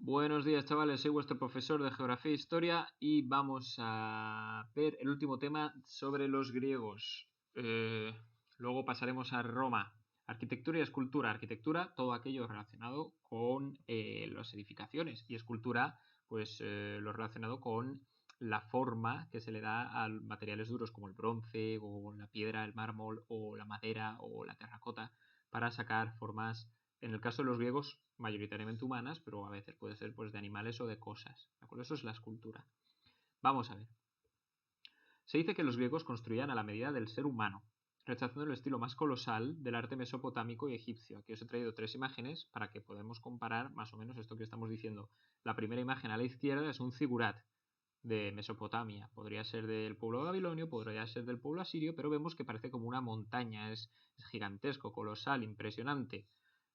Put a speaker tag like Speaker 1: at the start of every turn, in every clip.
Speaker 1: Buenos días, chavales, soy vuestro profesor de Geografía e Historia y vamos a ver el último tema sobre los griegos. Luego pasaremos a Roma. Arquitectura y escultura. Arquitectura, todo aquello relacionado con las edificaciones, y escultura, pues lo relacionado con la forma que se le da a materiales duros como el bronce o la piedra, el mármol o la madera o la terracota para sacar formas, en el caso de los griegos, mayoritariamente humanas, pero a veces puede ser pues de animales o de cosas. ¿De acuerdo? Eso es la escultura. Vamos a ver. Se dice que los griegos construían a la medida del ser humano, rechazando el estilo más colosal del arte mesopotámico y egipcio. Aquí os he traído tres imágenes para que podamos comparar más o menos esto que estamos diciendo. La primera imagen a la izquierda es un zigurat de Mesopotamia. Podría ser del pueblo babilonio, podría ser del pueblo asirio, pero vemos que parece como una montaña, es gigantesco, colosal, impresionante.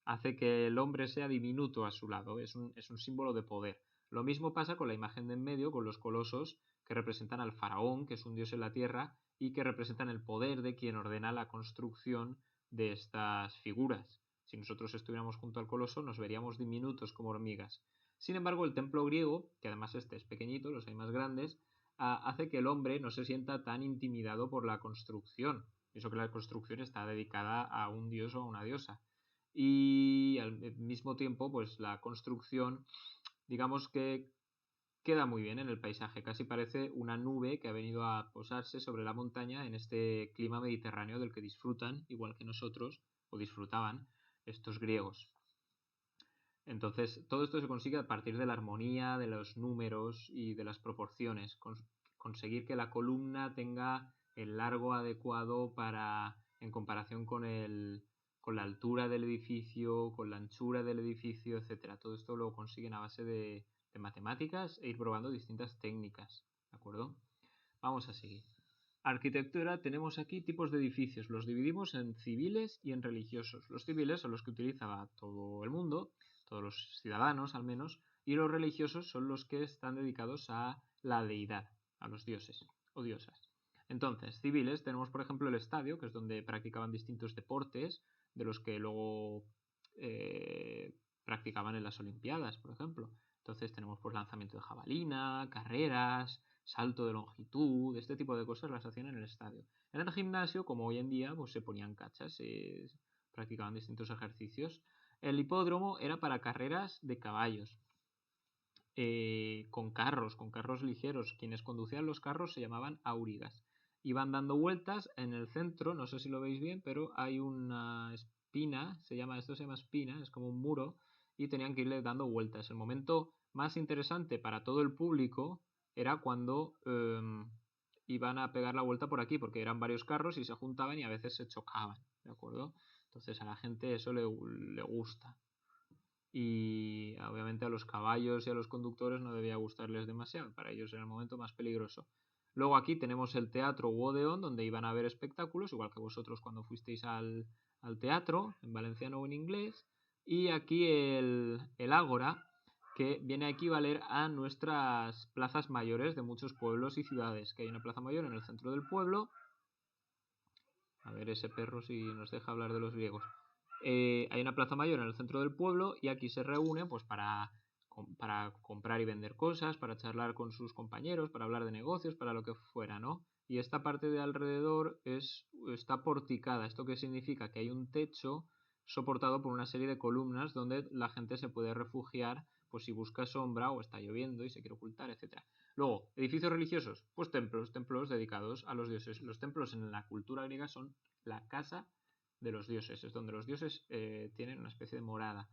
Speaker 1: Hace que el hombre sea diminuto a su lado, es un símbolo de poder. Lo mismo pasa con la imagen de en medio, con los colosos que representan al faraón, que es un dios en la tierra, y que representan el poder de quien ordena la construcción de estas figuras. Si nosotros estuviéramos junto al coloso, nos veríamos diminutos como hormigas. Sin embargo, el templo griego, que además este es pequeñito, los hay más grandes, hace que el hombre no se sienta tan intimidado por la construcción. Eso que la construcción está dedicada a un dios o a una diosa. Y al mismo tiempo, pues la construcción, digamos que queda muy bien en el paisaje, casi parece una nube que ha venido a posarse sobre la montaña en este clima mediterráneo del que disfrutan, igual que nosotros, o disfrutaban estos griegos. Entonces, todo esto se consigue a partir de la armonía, de los números y de las proporciones. Conseguir que la columna tenga el largo adecuado en comparación con la altura del edificio, con la anchura del edificio, etcétera. Todo esto lo consiguen a base de matemáticas e ir probando distintas técnicas. ¿De acuerdo? Vamos a seguir. Arquitectura, tenemos aquí tipos de edificios. Los dividimos en civiles y en religiosos. Los civiles son los que utilizaba todo el mundo, todos los ciudadanos al menos, y los religiosos son los que están dedicados a la deidad, a los dioses o diosas. Entonces, civiles, tenemos por ejemplo el estadio, que es donde practicaban distintos deportes, de los que luego practicaban en las Olimpiadas, por ejemplo. Entonces tenemos pues lanzamiento de jabalina, carreras, salto de longitud, este tipo de cosas las hacían en el estadio. En el gimnasio, como hoy en día, pues se ponían cachas, se practicaban distintos ejercicios. El hipódromo era para carreras de caballos, con carros ligeros. Quienes conducían los carros se llamaban aurigas. Iban dando vueltas en el centro, no sé si lo veis bien, pero hay una espina, esto se llama espina, es como un muro, y tenían que irle dando vueltas. El momento más interesante para todo el público era cuando iban a pegar la vuelta por aquí, porque eran varios carros y se juntaban y a veces se chocaban, ¿de acuerdo? Entonces a la gente eso le gusta. Y obviamente a los caballos y a los conductores no debía gustarles demasiado, para ellos era el momento más peligroso. Luego aquí tenemos el teatro u Odeón, donde iban a ver espectáculos, igual que vosotros cuando fuisteis al teatro, en valenciano o en inglés. Y aquí el ágora, que viene a equivaler a nuestras plazas mayores de muchos pueblos y ciudades, que hay una plaza mayor en el centro del pueblo. A ver ese perro si nos deja hablar de los griegos. Hay una plaza mayor en el centro del pueblo y aquí se reúnen pues para comprar y vender cosas, para charlar con sus compañeros, para hablar de negocios, para lo que fuera, ¿no? Y esta parte de alrededor está porticada. ¿Esto qué significa? Que hay un techo soportado por una serie de columnas donde la gente se puede refugiar pues si busca sombra o está lloviendo y se quiere ocultar, etcétera. Luego, edificios religiosos, pues templos dedicados a los dioses. Los templos en la cultura griega son la casa de los dioses, es donde los dioses tienen una especie de morada.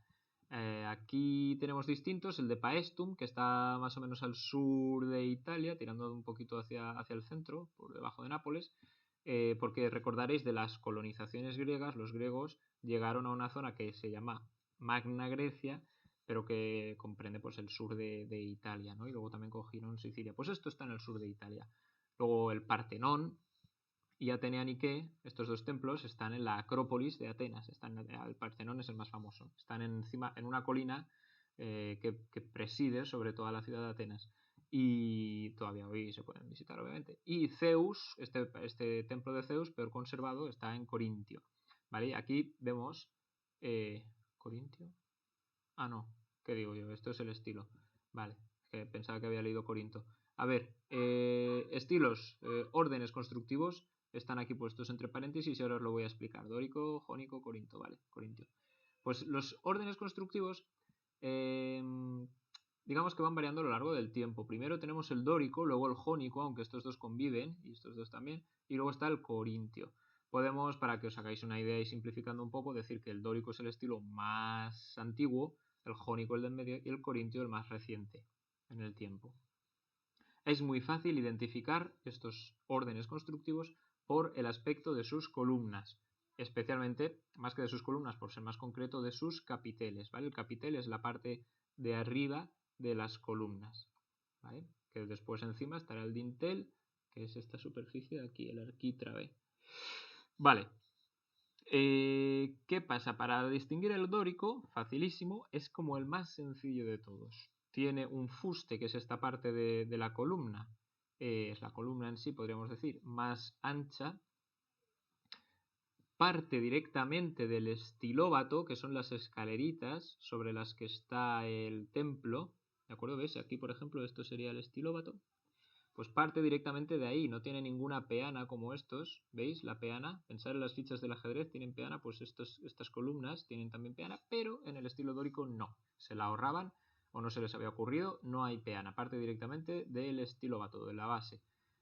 Speaker 1: Aquí tenemos distintos, el de Paestum, que está más o menos al sur de Italia, tirando un poquito hacia el centro, por debajo de Nápoles, porque recordaréis de las colonizaciones griegas, los griegos llegaron a una zona que se llama Magna Grecia, pero que comprende pues el sur de Italia, ¿no? Y luego también cogieron Sicilia. Pues esto está en el sur de Italia. Luego el Partenón y Atenea Nike, estos dos templos, están en la Acrópolis de Atenas. El Partenón es el más famoso. Están encima, en una colina que preside sobre toda la ciudad de Atenas. Y todavía hoy se pueden visitar, obviamente. Y Zeus, este templo de Zeus, peor conservado, está en Corintio. ¿Vale? Aquí vemos... ¿Corintio? Ah, no. ¿Qué digo yo? Esto es el estilo. Vale, que pensaba que había leído Corinto. A ver, estilos, órdenes constructivos están aquí puestos entre paréntesis y ahora os lo voy a explicar. Dórico, jónico, corinto, vale, corintio. Pues los órdenes constructivos, digamos que van variando a lo largo del tiempo. Primero tenemos el dórico, luego el jónico, aunque estos dos conviven, y estos dos también, y luego está el corintio. Podemos, para que os hagáis una idea y simplificando un poco, decir que el dórico es el estilo más antiguo, el jónico el del medio y el corintio el más reciente en el tiempo. Es muy fácil identificar estos órdenes constructivos por el aspecto de sus columnas, especialmente, más que de sus columnas, por ser más concreto, de sus capiteles, ¿vale? El capitel es la parte de arriba de las columnas, ¿vale? Que después encima estará el dintel, que es esta superficie de aquí, el arquítrabe. Vale. ¿Qué pasa? Para distinguir el dórico, facilísimo, es como el más sencillo de todos. Tiene un fuste, que es esta parte de la columna, es la columna en sí, podríamos decir, más ancha. Parte directamente del estilóbato, que son las escaleritas sobre las que está el templo, ¿de acuerdo? ¿Ves? Aquí, por ejemplo, esto sería el estilóbato. Pues parte directamente de ahí, no tiene ninguna peana como estos, ¿veis? La peana, pensar en las fichas del ajedrez, tienen peana, pues estas columnas tienen también peana, pero en el estilo dórico no, se la ahorraban o no se les había ocurrido, no hay peana, parte directamente del estilóbato, de la base.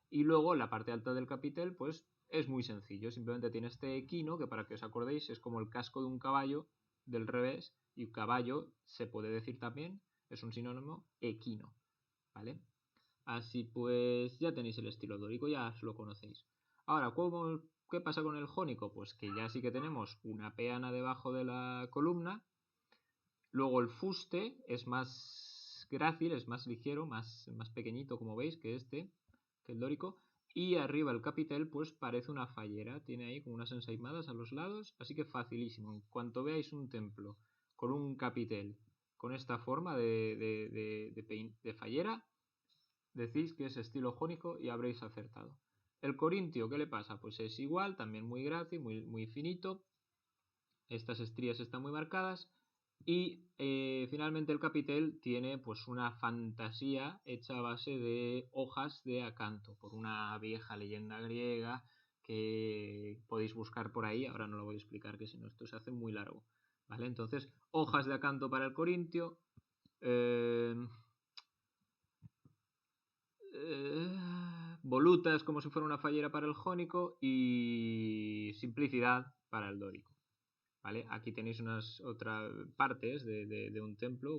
Speaker 1: Y luego en la parte alta del capitel, pues es muy sencillo, simplemente tiene este equino, que para que os acordéis es como el casco de un caballo del revés, y caballo se puede decir también, es un sinónimo, equino, ¿vale? Así pues ya tenéis el estilo dórico, ya os lo conocéis. Ahora, ¿qué pasa con el jónico? Pues que ya sí que tenemos una peana debajo de la columna. Luego el fuste es más grácil, es más ligero, más pequeñito, como veis, que el dórico. Y arriba el capitel pues parece una fallera, tiene ahí como unas ensaimadas a los lados, así que facilísimo. En cuanto veáis un templo con un capitel con esta forma de fallera, decís que es estilo jónico y habréis acertado. El corintio, ¿qué le pasa? Pues es igual, también muy grácil, muy finito. Estas estrías están muy marcadas. Y finalmente el capitel tiene pues una fantasía hecha a base de hojas de acanto, por una vieja leyenda griega que podéis buscar por ahí. Ahora no lo voy a explicar, que si no esto se hace muy largo, ¿vale? Entonces, hojas de acanto para el corintio. Volutas como si fuera una fallera para el jónico y simplicidad para el dórico, ¿vale? Aquí tenéis unas otras partes de un templo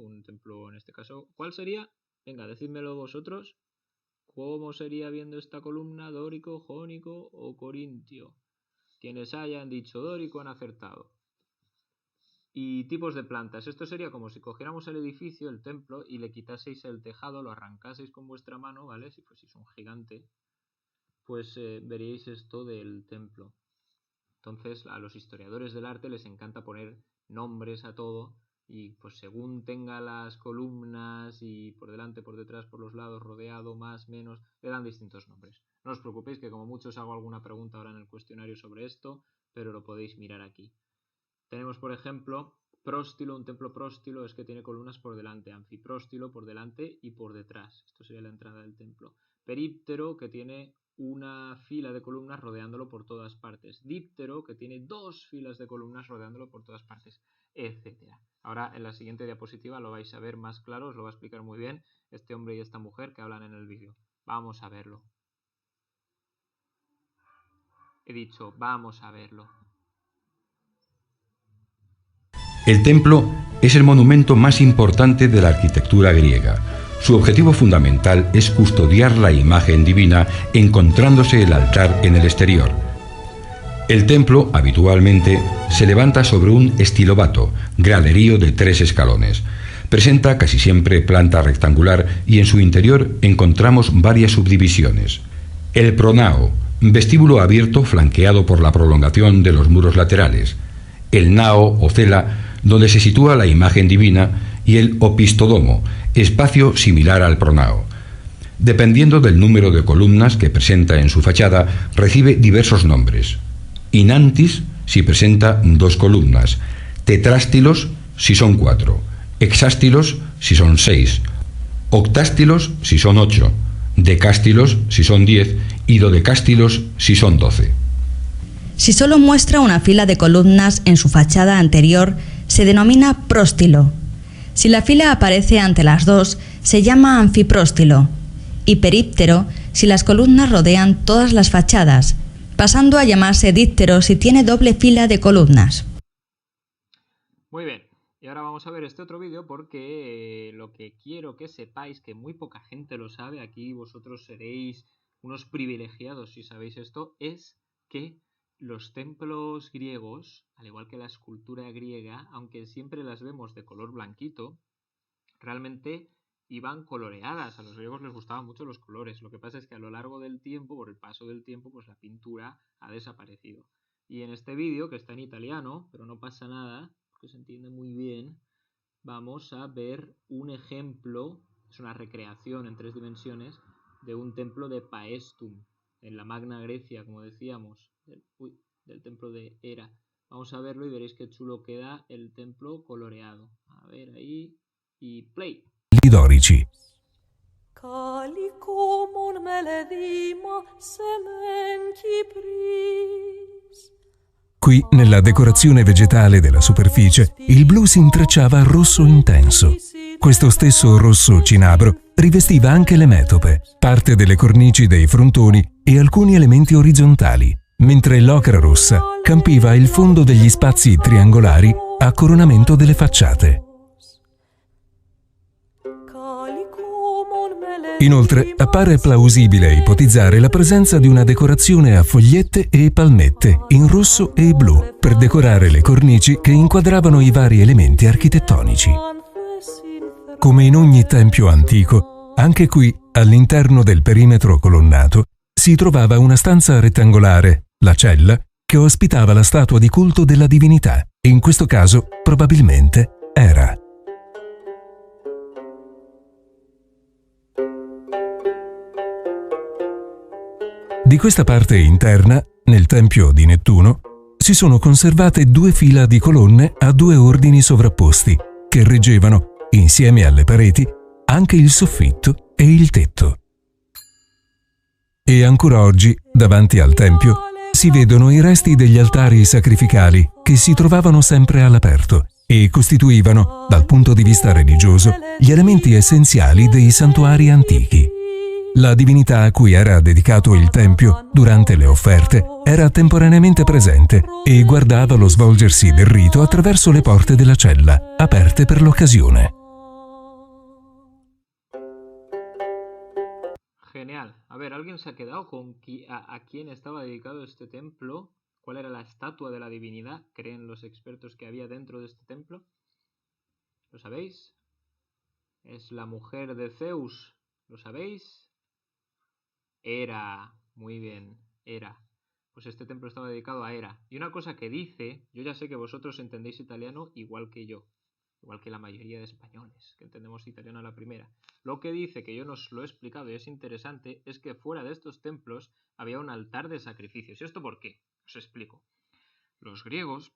Speaker 1: en este caso. ¿Cuál sería? Venga, decídmelo vosotros. ¿Cómo sería viendo esta columna? ¿Dórico, jónico o corintio? Quienes hayan dicho dórico han acertado. Y tipos de plantas. Esto sería como si cogiéramos el edificio, el templo, y le quitaseis el tejado, lo arrancaseis con vuestra mano, ¿vale? Si fueseis un gigante, pues veríais esto del templo. Entonces a los historiadores del arte les encanta poner nombres a todo y pues según tenga las columnas y por delante, por detrás, por los lados, rodeado, más, menos, le dan distintos nombres. No os preocupéis que como mucho os hago alguna pregunta ahora en el cuestionario sobre esto, pero lo podéis mirar aquí. Tenemos, por ejemplo, próstilo. Un templo próstilo es que tiene columnas por delante, anfipróstilo por delante y por detrás. Esto sería la entrada del templo. Períptero, que tiene una fila de columnas rodeándolo por todas partes. Díptero, que tiene dos filas de columnas rodeándolo por todas partes, etc. Ahora en la siguiente diapositiva lo vais a ver más claro, os lo va a explicar muy bien este hombre y esta mujer que hablan en el vídeo. Vamos a verlo. He dicho, vamos a verlo.
Speaker 2: El templo es el monumento más importante de la arquitectura griega. Su objetivo fundamental es custodiar la imagen divina encontrándose el altar en el exterior. El templo habitualmente se levanta sobre un estilobato, graderío de 3 escalones. Presenta casi siempre planta rectangular y en su interior encontramos varias subdivisiones. El pronao, vestíbulo abierto flanqueado por la prolongación de los muros laterales. El nao o cela, donde se sitúa la imagen divina, y el opistodomo, espacio similar al pronao. Dependiendo del número de columnas que presenta en su fachada, recibe diversos nombres. Inantis, si presenta 2 columnas, tetrástilos, si son 4, hexástilos si son 6, octástilos si son 8, decástilos si son 10 y dodecástilos si son 12.
Speaker 3: Si solo muestra una fila de columnas en su fachada anterior, se denomina próstilo. Si la fila aparece ante las dos, se llama anfipróstilo. Y períptero si las columnas rodean todas las fachadas, pasando a llamarse díptero si tiene doble fila de columnas.
Speaker 1: Muy bien, y ahora vamos a ver este otro vídeo porque lo que quiero que sepáis, que muy poca gente lo sabe, aquí vosotros seréis unos privilegiados si sabéis esto, es que los templos griegos, al igual que la escultura griega, aunque siempre las vemos de color blanquito, realmente iban coloreadas. A los griegos les gustaban mucho los colores. Lo que pasa es que a lo largo del tiempo, por el paso del tiempo, pues la pintura ha desaparecido. Y en este vídeo, que está en italiano, pero no pasa nada, porque se entiende muy bien, vamos a ver un ejemplo, es una recreación en 3 dimensiones, de un templo de Paestum, en la Magna Grecia, como decíamos, del templo de Hera. Vamos a verlo y veréis qué chulo queda el templo coloreado. A ver ahí, y play.
Speaker 4: Dorici. Qui, nella decorazione vegetale della superficie, il blu si intrecciava a rosso intenso. Questo stesso rosso cinabro rivestiva anche le metope, parte delle cornici dei frontoni e alcuni elementi orizzontali, mentre l'ocra rossa campiva il fondo degli spazi triangolari a coronamento delle facciate. Inoltre, appare plausibile ipotizzare la presenza di una decorazione a fogliette e palmette in rosso e blu per decorare le cornici che inquadravano i vari elementi architettonici. Come in ogni tempio antico, anche qui, all'interno del perimetro colonnato, si trovava una stanza rettangolare, la cella, che ospitava la statua di culto della divinità, e in questo caso, probabilmente, Hera. Di questa parte interna, nel tempio di Nettuno, si sono conservate 2 fila di colonne a 2 ordini sovrapposti, che reggevano, insieme alle pareti, anche il soffitto e il tetto. E ancora oggi, davanti al tempio, si vedono i resti degli altari sacrificali che si trovavano sempre all'aperto e costituivano, dal punto di vista religioso, gli elementi essenziali dei santuari antichi. La divinità a cui era dedicato il tempio, durante le offerte, era temporaneamente presente e guardava lo svolgersi del rito attraverso le porte della cella, aperte per l'occasione.
Speaker 1: Genial. A ver, ¿alguien se ha quedado con a quién estaba dedicado este templo? ¿Cuál era la estatua de la divinidad? ¿Creen los expertos que había dentro de este templo? ¿Lo sabéis? ¿Es la mujer de Zeus? ¿Lo sabéis? Hera. Muy bien, Hera. Pues este templo estaba dedicado a Hera. Y una cosa que dice, yo ya sé que vosotros entendéis italiano igual que yo, igual que la mayoría de españoles, que entendemos italiano a la primera. Lo que dice, que yo no os lo he explicado y es interesante, es que fuera de estos templos había un altar de sacrificios. ¿Y esto por qué? Os explico. Los griegos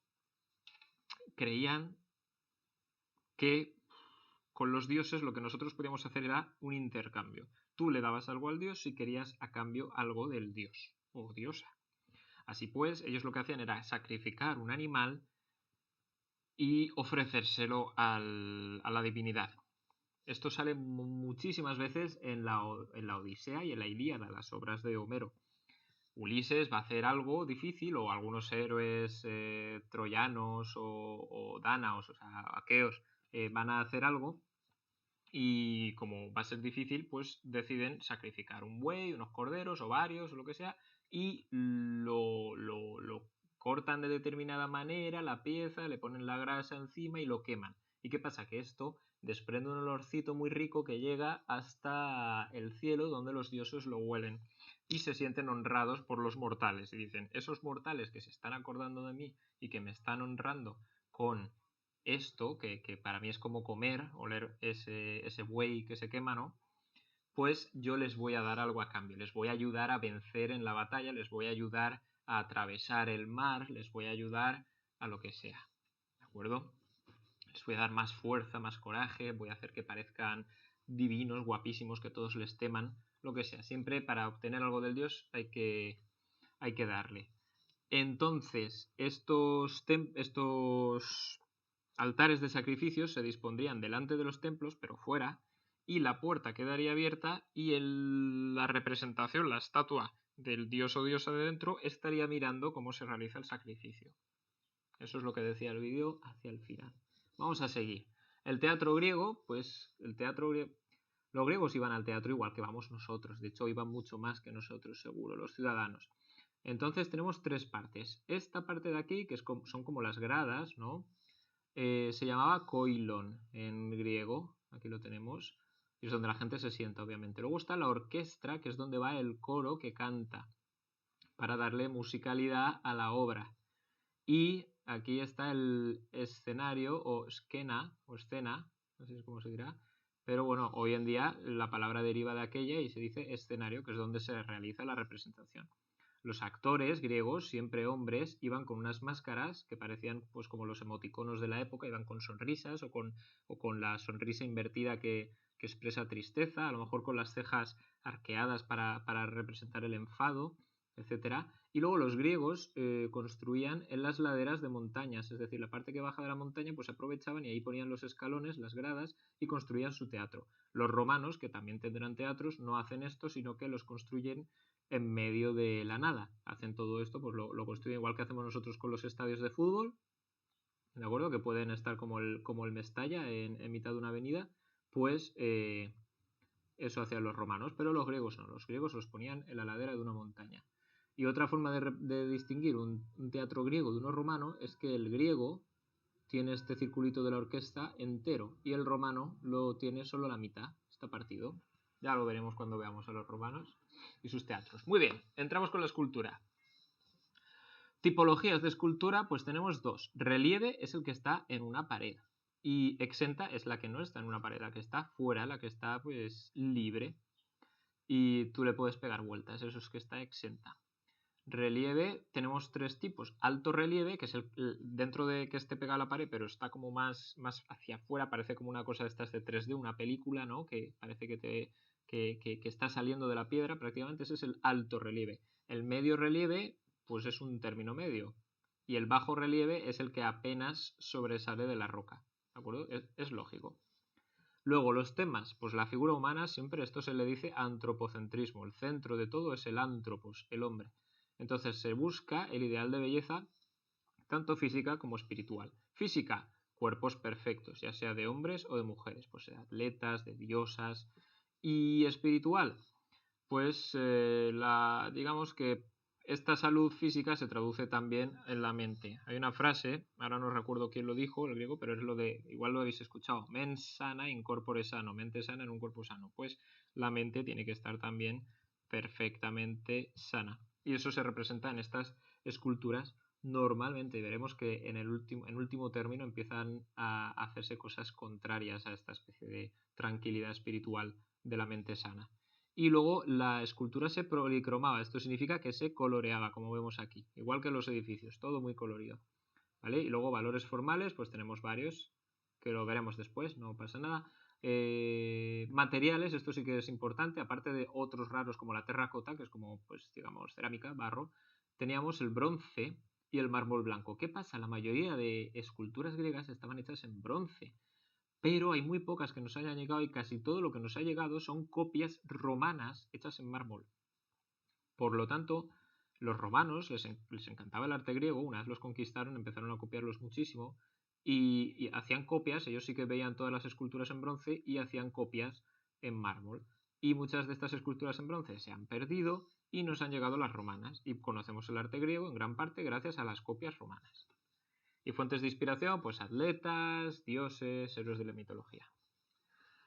Speaker 1: creían que con los dioses lo que nosotros podíamos hacer era un intercambio. Tú le dabas algo al dios si querías a cambio algo del dios o diosa. Así pues, ellos lo que hacían era sacrificar un animal y ofrecérselo a la divinidad. Esto sale muchísimas veces en la Odisea y en la Ilíada, las obras de Homero. Ulises va a hacer algo difícil, o algunos héroes troyanos o dánaos, o sea, aqueos, van a hacer algo, y como va a ser difícil, pues deciden sacrificar un buey, unos corderos o varios o lo que sea, y lo cortan de determinada manera, la pieza, le ponen la grasa encima y lo queman. ¿Y qué pasa? Que esto desprende un olorcito muy rico que llega hasta el cielo, donde los dioses lo huelen y se sienten honrados por los mortales. Y dicen, esos mortales que se están acordando de mí y que me están honrando con esto, que para mí es como comer, oler ese buey que se quema, ¿no? Pues yo les voy a dar algo a cambio, les voy a ayudar a vencer en la batalla, les voy a ayudar a atravesar el mar, les voy a ayudar a lo que sea, ¿de acuerdo? les voy a dar más fuerza, más coraje, voy a hacer que parezcan divinos, guapísimos, que todos les teman, lo que sea. Siempre para obtener algo del dios hay que darle. Entonces, estos altares de sacrificios se dispondrían delante de los templos, pero fuera, y la puerta quedaría abierta y la representación, la estatua del dios o diosa de dentro, estaría mirando cómo se realiza el sacrificio. Eso es lo que decía el vídeo hacia el final. Vamos a seguir. El teatro griego, pues los griegos iban al teatro igual que vamos nosotros. De hecho, iban mucho más que nosotros, seguro, los ciudadanos. Entonces tenemos 3 partes. Esta parte de aquí, que son como las gradas, ¿no? Se llamaba koilon en griego. Aquí lo tenemos. Y es donde la gente se sienta, obviamente. Luego está la orquestra, que es donde va el coro que canta, para darle musicalidad a la obra. Y aquí está el escenario, o escena, no sé cómo se dirá. Pero bueno, hoy en día la palabra deriva de aquella y se dice escenario, que es donde se realiza la representación. Los actores griegos, siempre hombres, iban con unas máscaras que parecían pues como los emoticonos de la época, iban con sonrisas o con la sonrisa invertida que expresa tristeza, a lo mejor con las cejas arqueadas para representar el enfado, etcétera. Y luego los griegos construían en las laderas de montañas, es decir, la parte que baja de la montaña pues aprovechaban y ahí ponían los escalones, las gradas y construían su teatro. Los romanos, que también tendrán teatros, no hacen esto, sino que los construyen en medio de la nada. Hacen todo esto, pues lo construyen igual que hacemos nosotros con los estadios de fútbol, ¿de acuerdo? Que pueden estar como el Mestalla en mitad de una avenida, pues eso hacían los romanos, pero los griegos no, los griegos los ponían en la ladera de una montaña. Y otra forma de distinguir un teatro griego de uno romano es que el griego tiene este circulito de la orquesta entero y el romano lo tiene solo la mitad, está partido. Ya lo veremos cuando veamos a los romanos y sus teatros. Muy bien, entramos con la escultura. Tipologías de escultura, pues tenemos 2. Relieve es el que está en una pared y exenta es la que no está en una pared, la que está fuera, la que está pues libre y tú le puedes pegar vueltas, eso es que está exenta. Relieve tenemos 3 tipos. Alto relieve, que es el dentro de que esté pegado a la pared, pero está como más hacia afuera, parece como una cosa de estas de 3D, una película, ¿no? Que parece que está saliendo de la piedra, prácticamente ese es el alto relieve. El medio relieve, pues es un término medio. Y el bajo relieve es el que apenas sobresale de la roca. ¿De acuerdo? Es lógico. Luego, los temas, pues la figura humana, siempre esto se le dice antropocentrismo. El centro de todo es el antropos, el hombre. Entonces se busca el ideal de belleza tanto física como espiritual. Física, cuerpos perfectos, ya sea de hombres o de mujeres, pues de atletas, de diosas. Y espiritual, pues digamos que esta salud física se traduce también en la mente. Hay una frase, ahora no recuerdo quién lo dijo, el griego, pero es lo de, igual lo habéis escuchado, mens sana in corpore sano, mente sana en un cuerpo sano. Pues la mente tiene que estar también perfectamente sana. Y eso se representa en estas esculturas normalmente. Veremos que en último término empiezan a hacerse cosas contrarias a esta especie de tranquilidad espiritual de la mente sana. Y luego la escultura se policromaba, esto significa que se coloreaba, como vemos aquí, igual que los edificios, todo muy colorido, ¿vale? Y luego valores formales, pues tenemos varios, que lo veremos después, no pasa nada. Materiales, esto sí que es importante, aparte de otros raros como la terracota, que es como, pues digamos, cerámica, barro, teníamos el bronce y el mármol blanco. ¿Qué pasa? La mayoría de esculturas griegas estaban hechas en bronce, pero hay muy pocas que nos hayan llegado y casi todo lo que nos ha llegado son copias romanas hechas en mármol. Por lo tanto, los romanos les encantaba el arte griego, una vez los conquistaron empezaron a copiarlos muchísimo y hacían copias, ellos sí que veían todas las esculturas en bronce y hacían copias en mármol. Y muchas de estas esculturas en bronce se han perdido y nos han llegado las romanas y conocemos el arte griego en gran parte gracias a las copias romanas. Y fuentes de inspiración, pues atletas, dioses, héroes de la mitología.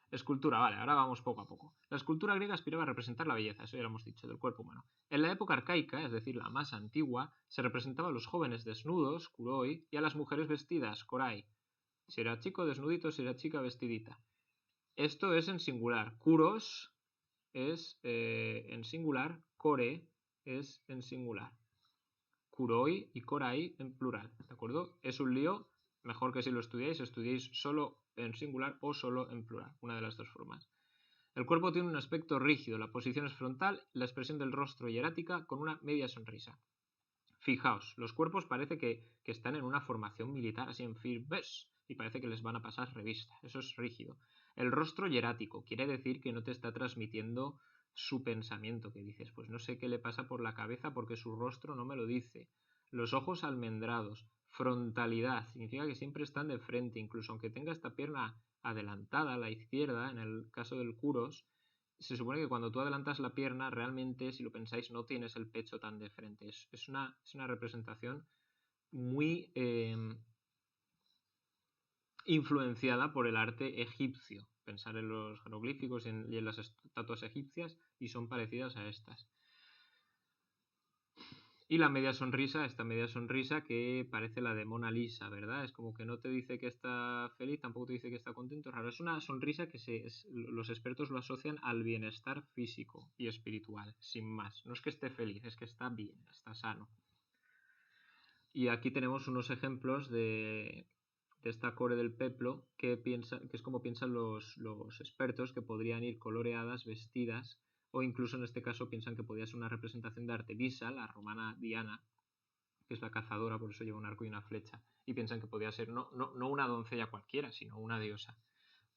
Speaker 1: Escultura, vale, ahora vamos poco a poco. La escultura griega aspiraba a representar la belleza, eso ya lo hemos dicho, del cuerpo humano. En la época arcaica, es decir, la más antigua, se representaba a los jóvenes desnudos, kuroi, y a las mujeres vestidas, korai. Si era chico desnudito, si era chica vestidita. Esto es en singular. Kuros es en singular, kore es en singular. Kuroi y korai en plural, ¿de acuerdo? Es un lío Mejor que si lo estudiéis solo en singular o solo en plural, una de las dos formas. El cuerpo tiene un aspecto rígido, la posición es frontal, la expresión del rostro hierática con una media sonrisa. Fijaos, los cuerpos parece que están en una formación militar, así en firmes, y parece que les van a pasar revista. Eso es rígido. El rostro hierático quiere decir que no te está transmitiendo su pensamiento, que dices, pues no sé qué le pasa por la cabeza porque su rostro no me lo dice. Los ojos almendrados, frontalidad, significa que siempre están de frente, incluso aunque tenga esta pierna adelantada a la izquierda, en el caso del curos, se supone que cuando tú adelantas la pierna, realmente, si lo pensáis, no tienes el pecho tan de frente. Es una representación muy influenciada por el arte egipcio. Pensar en los jeroglíficos y en las estatuas egipcias, y son parecidas a estas. Y la media sonrisa, esta media sonrisa que parece la de Mona Lisa, ¿verdad? Es como que no te dice que está feliz, tampoco te dice que está contento, es raro. Es una sonrisa que los expertos lo asocian al bienestar físico y espiritual, sin más. No es que esté feliz, es que está bien, está sano. Y aquí tenemos unos ejemplos de esta core del peplo que es como piensan los expertos, que podrían ir coloreadas, vestidas, o incluso en este caso piensan que podría ser una representación de Artemisa, la romana Diana, que es la cazadora, por eso lleva un arco y una flecha, y piensan que podría ser no una doncella cualquiera, sino una diosa.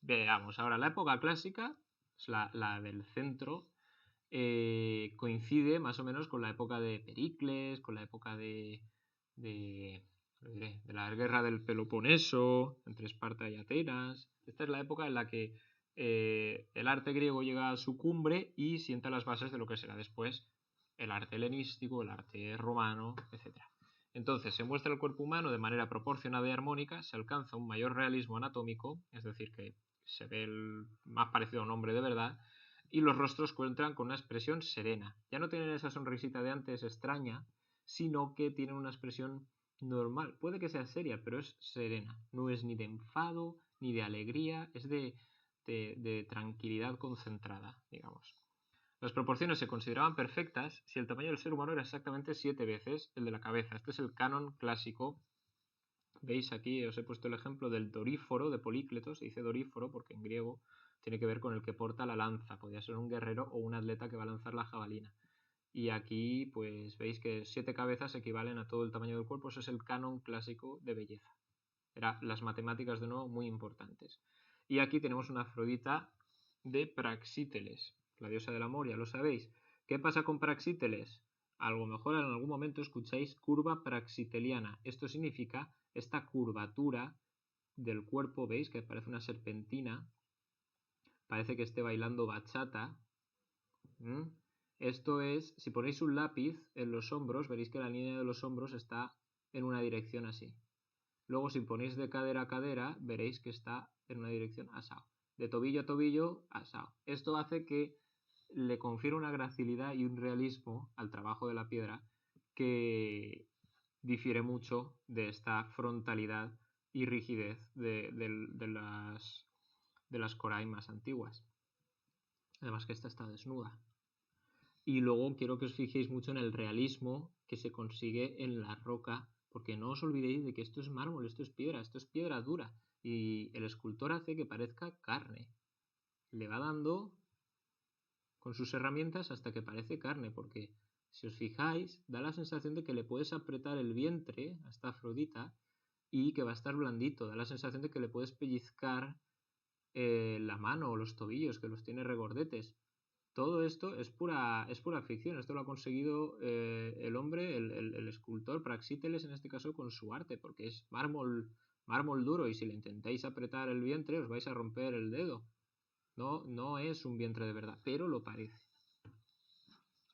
Speaker 1: Veamos, ahora la época clásica, es la del centro, coincide más o menos con la época de Pericles, con la época de la guerra del Peloponeso, entre Esparta y Atenas. Esta es la época en la que el arte griego llega a su cumbre y sienta las bases de lo que será después el arte helenístico, el arte romano, etc. Entonces se muestra el cuerpo humano de manera proporcionada y armónica, se alcanza un mayor realismo anatómico, es decir, que se ve más parecido a un hombre de verdad, y los rostros cuentan con una expresión serena. Ya no tienen esa sonrisita de antes extraña, sino que tienen una expresión normal. Puede que sea seria, pero es serena. No es ni de enfado, ni de alegría, es de tranquilidad concentrada, digamos. Las proporciones se consideraban perfectas si el tamaño del ser humano era exactamente 7 veces el de la cabeza. Este es el canon clásico. Veis aquí, os he puesto el ejemplo del doríforo de Polícleto. Se dice doríforo porque en griego tiene que ver con el que porta la lanza. Podría ser un guerrero o un atleta que va a lanzar la jabalina. Y aquí pues veis que 7 cabezas equivalen a todo el tamaño del cuerpo. Eso es el canon clásico de belleza. Las matemáticas de nuevo muy importantes. Y aquí tenemos una Afrodita de Praxíteles, la diosa del amor, ya lo sabéis. ¿Qué pasa con Praxíteles? A lo mejor en algún momento escucháis curva praxiteliana. Esto significa esta curvatura del cuerpo, ¿veis? Que parece una serpentina. Parece que esté bailando bachata. Esto es, si ponéis un lápiz en los hombros, veréis que la línea de los hombros está en una dirección así. Luego, si ponéis de cadera a cadera, veréis que está en una dirección asado. De tobillo a tobillo, asado. Esto hace que le confiere una gracilidad y un realismo al trabajo de la piedra que difiere mucho de esta frontalidad y rigidez de las coraimas antiguas. Además que esta está desnuda. Y luego quiero que os fijéis mucho en el realismo que se consigue en la roca, porque no os olvidéis de que esto es mármol, esto es piedra dura, y el escultor hace que parezca carne. Le va dando con sus herramientas hasta que parece carne, porque si os fijáis, da la sensación de que le puedes apretar el vientre a esta Afrodita y que va a estar blandito, da la sensación de que le puedes pellizcar la mano o los tobillos, que los tiene regordetes. Todo esto es pura ficción. Esto lo ha conseguido el hombre, el escultor Praxíteles, en este caso, con su arte, porque es mármol duro, y si le intentáis apretar el vientre os vais a romper el dedo. No es un vientre de verdad, pero lo parece.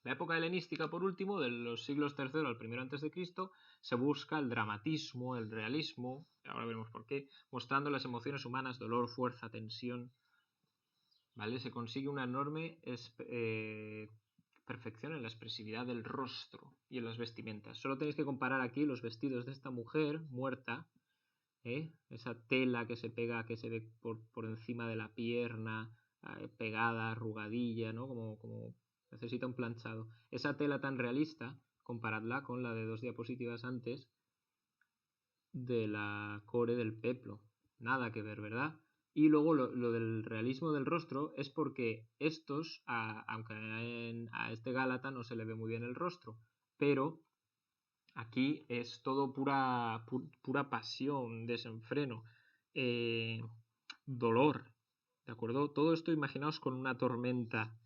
Speaker 1: La época helenística, por último, de los siglos III al I a.C., se busca el dramatismo, el realismo, ahora veremos por qué, mostrando las emociones humanas, dolor, fuerza, tensión. ¿Vale? Se consigue una enorme perfección en la expresividad del rostro y en las vestimentas. Solo tenéis que comparar aquí los vestidos de esta mujer muerta, esa tela que se pega, que se ve por encima de la pierna, pegada, arrugadilla, ¿no? Como necesita un planchado. Esa tela tan realista, comparadla con la de 2 diapositivas antes, de la core del peplo. Nada que ver, ¿verdad? Y luego lo del realismo del rostro es porque estos, aunque a este Gálata no se le ve muy bien el rostro, pero aquí es todo pura pasión, desenfreno, dolor, ¿de acuerdo? Todo esto imaginaos con una tormenta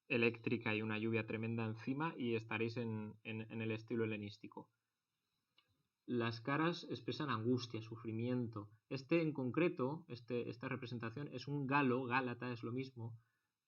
Speaker 1: eléctrica y una lluvia tremenda encima y estaréis en el estilo helenístico. Las caras expresan angustia, sufrimiento. Este en concreto, esta representación es un galo, Gálata es lo mismo,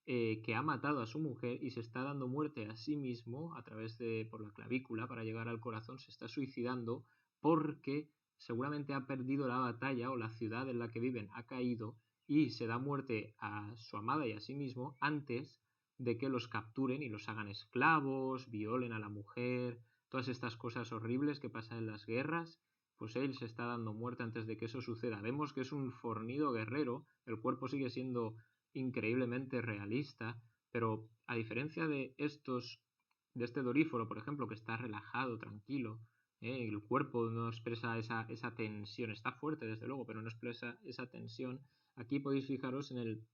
Speaker 1: que ha matado a su mujer y se está dando muerte a sí mismo a través por la clavícula para llegar al corazón, se está suicidando porque seguramente ha perdido la batalla o la ciudad en la que viven ha caído y se da muerte a su amada y a sí mismo antes de que los capturen y los hagan esclavos, violen a la mujer, todas estas cosas horribles que pasan en las guerras, pues él se está dando muerte antes de que eso suceda. Vemos que es un fornido guerrero, el cuerpo sigue siendo increíblemente realista, pero a diferencia de este Doríforo, por ejemplo, que está relajado, tranquilo, el cuerpo no expresa esa tensión, está fuerte desde luego, pero no expresa esa tensión. Aquí podéis fijaros en el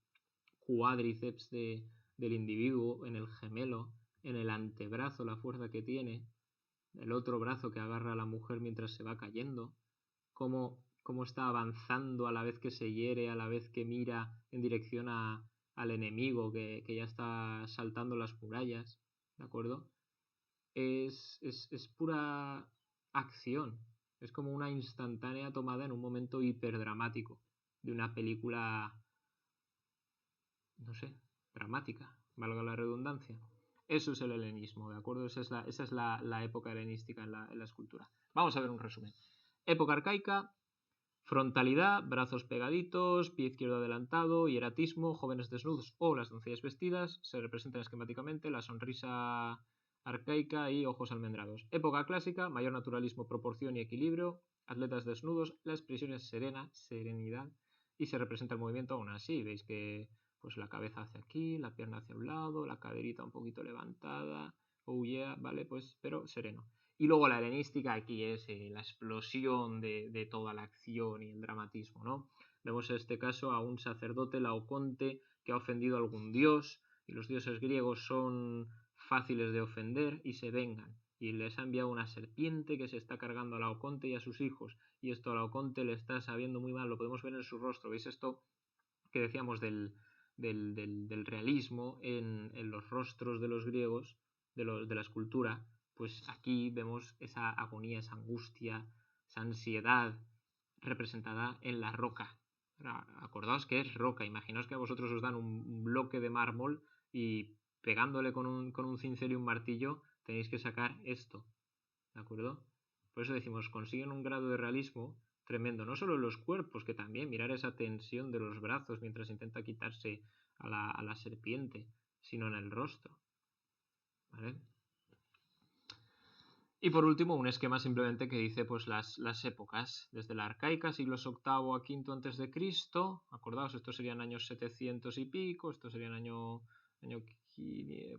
Speaker 1: cuádriceps del individuo, en el gemelo, en el antebrazo, la fuerza que tiene, el otro brazo que agarra a la mujer mientras se va cayendo, cómo está avanzando a la vez que se hiere, a la vez que mira en dirección al enemigo que ya está saltando las murallas, ¿de acuerdo? Es pura acción, es como una instantánea tomada en un momento hiperdramático de una película, no sé, dramática, valga la redundancia. Eso es el helenismo, ¿de acuerdo? Esa es la época helenística en la escultura. Vamos a ver un resumen. Época arcaica, frontalidad, brazos pegaditos, pie izquierdo adelantado, hieratismo, jóvenes desnudos o las doncellas vestidas, se representan esquemáticamente la sonrisa arcaica y ojos almendrados. Época clásica, mayor naturalismo, proporción y equilibrio, atletas desnudos, la expresión es serena, serenidad, y se representa el movimiento aún así. Veis que pues la cabeza hacia aquí, la pierna hacia un lado, la caderita un poquito levantada, oh yeah, vale, pues, pero sereno. Y luego la helenística aquí es la explosión de toda la acción y el dramatismo, ¿no? Vemos en este caso a un sacerdote laoconte que ha ofendido a algún dios y los dioses griegos son fáciles de ofender y se vengan. Y les ha enviado una serpiente que se está cargando a Laoconte y a sus hijos. Y esto a Laoconte le está sabiendo muy mal, lo podemos ver en su rostro. ¿Veis esto que decíamos del realismo en los rostros de los griegos, de la escultura? Pues aquí vemos esa agonía, esa angustia, esa ansiedad representada en la roca. Acordaos que es roca, imaginaos que a vosotros os dan un bloque de mármol y pegándole con un cincel y un martillo tenéis que sacar esto, ¿de acuerdo? Por eso decimos, consiguen un grado de realismo tremendo, no solo en los cuerpos, que también mirar esa tensión de los brazos mientras intenta quitarse a la serpiente, sino en el rostro, ¿vale? Y por último, un esquema simplemente que dice pues las épocas, desde la arcaica, siglos VIII a V antes de Cristo, acordaos, estos serían años 700 y pico, estos serían año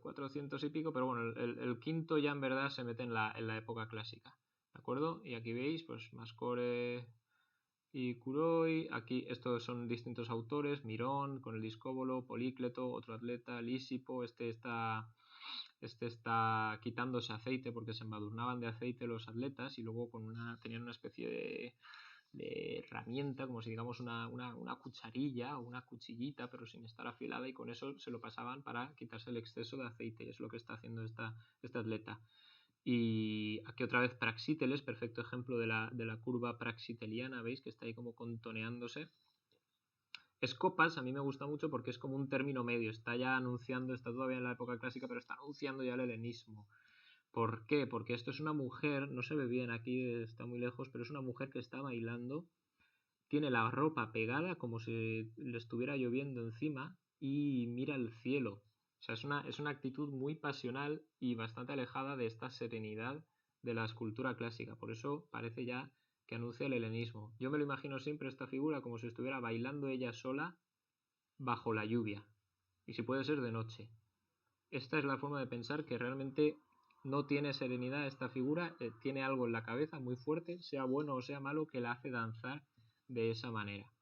Speaker 1: 400 y pico, pero bueno, el quinto ya en verdad se mete en la época clásica, ¿de acuerdo? Y aquí veis, pues Mascore y Curoi, aquí estos son distintos autores, Mirón con el discóbolo, Polícleto, otro atleta, Lísipo, este está quitándose aceite porque se embadurnaban de aceite los atletas y luego tenían una especie de herramienta, como si digamos una cucharilla o una cuchillita, pero sin estar afilada, y con eso se lo pasaban para quitarse el exceso de aceite, y es lo que está haciendo este atleta. Y aquí otra vez Praxíteles, perfecto ejemplo de la curva praxiteliana, veis que está ahí como contoneándose. Escopas a mí me gusta mucho porque es como un término medio, está ya anunciando, está todavía en la época clásica, pero está anunciando ya el helenismo. ¿Por qué? Porque esto es una mujer, no se ve bien aquí, está muy lejos, pero es una mujer que está bailando, tiene la ropa pegada como si le estuviera lloviendo encima y mira el cielo. O sea, es una actitud muy pasional y bastante alejada de esta serenidad de la escultura clásica. Por eso parece ya que anuncia el helenismo. Yo me lo imagino siempre esta figura como si estuviera bailando ella sola bajo la lluvia. Y si puede ser de noche. Esta es la forma de pensar que realmente no tiene serenidad esta figura, tiene algo en la cabeza muy fuerte, sea bueno o sea malo, que la hace danzar de esa manera.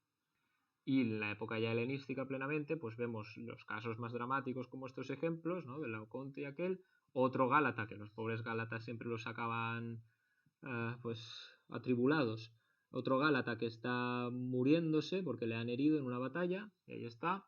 Speaker 1: Y en la época ya helenística plenamente, pues vemos los casos más dramáticos como estos ejemplos, ¿no? Del Laoconte y aquel, otro Gálata, que los pobres Gálatas siempre los sacaban pues atribulados, otro Gálata que está muriéndose porque le han herido en una batalla, y ahí está.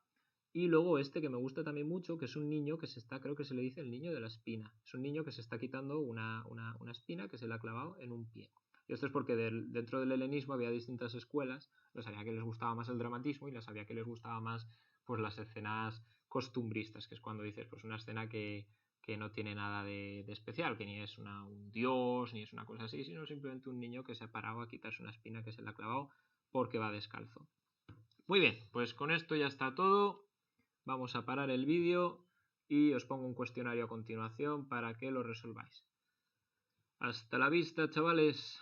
Speaker 1: Y luego este que me gusta también mucho, que es un niño que se está, creo que se le dice el niño de la espina. Es un niño que se está quitando una espina que se le ha clavado en un pie. Y esto es porque dentro del helenismo había distintas escuelas, las había que les gustaba más el dramatismo y las había que les gustaba más pues las escenas costumbristas, que es cuando dices pues una escena que no tiene nada de especial, que ni es un dios, ni es una cosa así, sino simplemente un niño que se ha parado a quitarse una espina que se le ha clavado porque va descalzo. Muy bien, pues con esto ya está todo. Vamos a parar el vídeo y os pongo un cuestionario a continuación para que lo resolváis. Hasta la vista, chavales.